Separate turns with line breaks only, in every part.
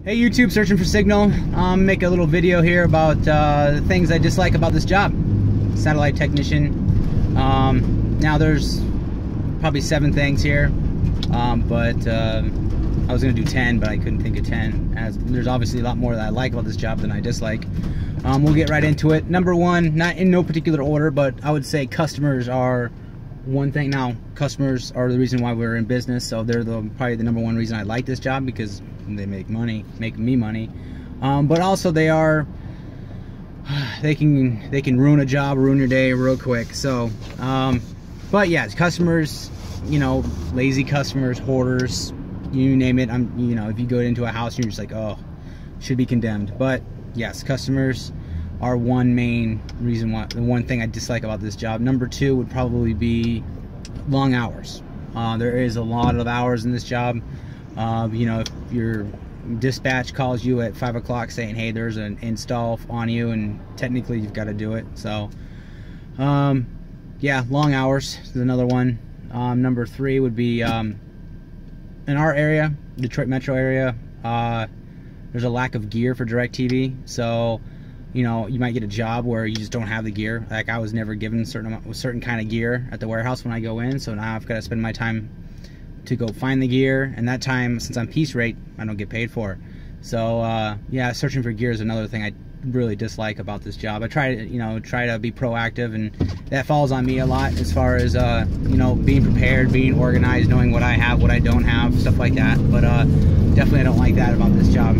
Hey YouTube, searching for signal. Make a little video here about the things I dislike about this job. Satellite technician. Now there's probably 7 things here, but I was gonna do 10, but I couldn't think of 10. As there's obviously a lot more that I like about this job than I dislike. We'll get right into it. Number 1, not in no particular order, but I would say customers are one thing. Now, customers are the reason why we're in business, so they're probably the number 1 reason I like this job, because they make me money. But also they can ruin a job, ruin your day real quick. So, but yeah, customers, you know, lazy customers, hoarders, you name it. You know, if you go into a house and you're just like, oh, should be condemned. But yes, customers are one main reason why, the one thing I dislike about this job. Number 2 would probably be long hours. There is a lot of hours in this job. You know, if your dispatch calls you at 5 o'clock saying, hey, there's an install on you, and technically you've got to do it. So yeah, long hours is another one. Number 3 would be in our area, Detroit metro area, there's a lack of gear for DirecTV. So, you know, you might get a job where you just don't have the gear. Like, I was never given certain kind of gear at the warehouse when I go in, so now I've got to spend my time to go find the gear, and that time, since I'm piece rate, I don't get paid for. So yeah, searching for gear is another thing I really dislike about this job. I try to be proactive, and that falls on me a lot as far as you know, being prepared, being organized, knowing what I have, what I don't have, stuff like that. But definitely I don't like that about this job.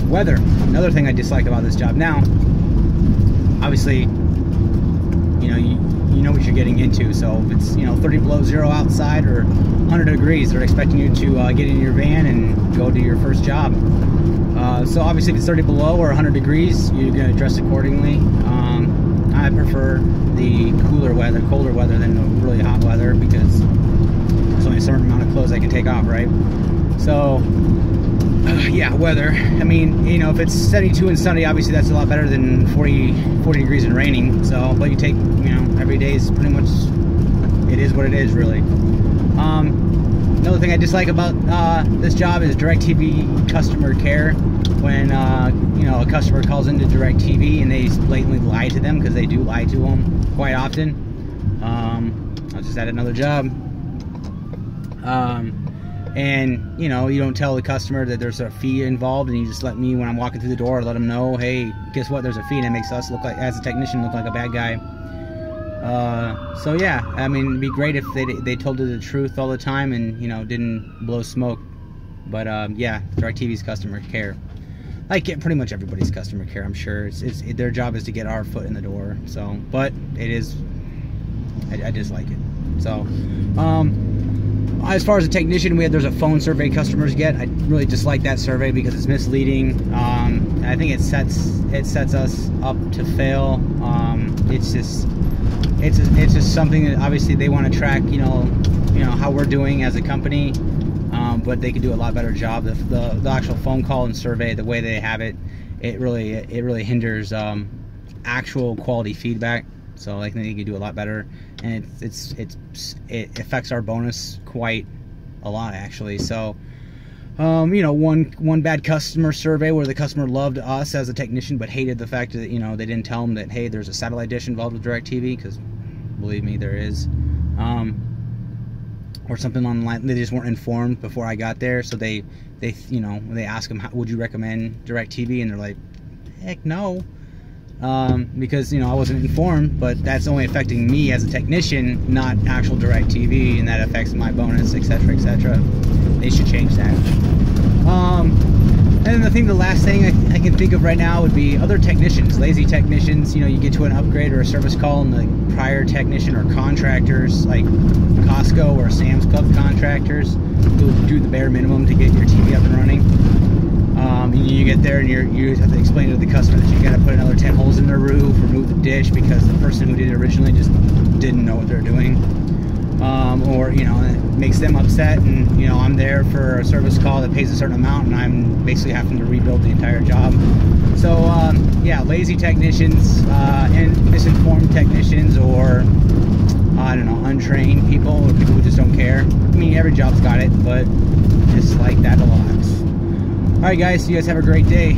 Weather, another thing I dislike about this job. Now, obviously, you know, you know what you're getting into. So if it's, you know, 30 below 0 outside or 100 degrees, they're expecting you to get in your van and go to your first job. So obviously if it's 30 below or 100 degrees, you're going to dress accordingly. I prefer the colder weather than the really hot weather, because there's only a certain amount of clothes I can take off, right? So yeah, weather. I mean, you know, if it's 72 and sunny, obviously that's a lot better than 40 degrees and raining. So, but you take, you know, every day is pretty much, it is what it is, really. Another thing I dislike about this job is DirecTV customer care. When you know, a customer calls into DirecTV and they blatantly lie to them, because they do lie to them quite often. I'll just add another job. And, you know, you don't tell the customer that there's a fee involved, and you just let me, when I'm walking through the door, let them know, hey, guess what, there's a fee, and it makes us look like, as a technician, look like a bad guy. So yeah, I mean, it'd be great if they told you the truth all the time and, you know, didn't blow smoke. But yeah, DirecTV's customer care, like pretty much everybody's customer care, I'm sure. Their job is to get our foot in the door. So, but it is, I dislike it. So, as far as a technician, there's a phone survey customers get. I really dislike that survey because it's misleading. I think it sets us up to fail. It's just something that obviously they want to track, you know how we're doing as a company, but they could do a lot better job. The actual phone call and survey, the way they have it, it really hinders actual quality feedback. So I think they could do a lot better, and it affects our bonus quite a lot, actually. So you know, one bad customer survey where the customer loved us as a technician but hated the fact that, you know, they didn't tell them that, hey, there's a satellite dish involved with DirecTV, because believe me, there is. Or something online, they just weren't informed before I got there, so they you know, they ask them, would you recommend DirecTV, and they're like, heck no. Because, you know, I wasn't informed, but that's only affecting me as a technician, not actual DirecTV, and that affects my bonus, etc., etc. They should change that. And then the last thing I can think of right now would be other technicians, lazy technicians. You know, you get to an upgrade or a service call, and the prior technician or contractors, like Costco or Sam's Club contractors, who do the bare minimum to get your TV up and running. You get there and you have to explain to the customer that you got to put another 10 holes in their roof, remove the dish, because the person who did it originally just didn't know what they're doing. Or, you know, it makes them upset, and, you know, I'm there for a service call that pays a certain amount, and I'm basically having to rebuild the entire job. So yeah, lazy technicians and misinformed technicians, or I don't know, untrained people, or people who just don't care. I mean, every job's got it, but just like that a lot. All right, guys. You guys have a great day.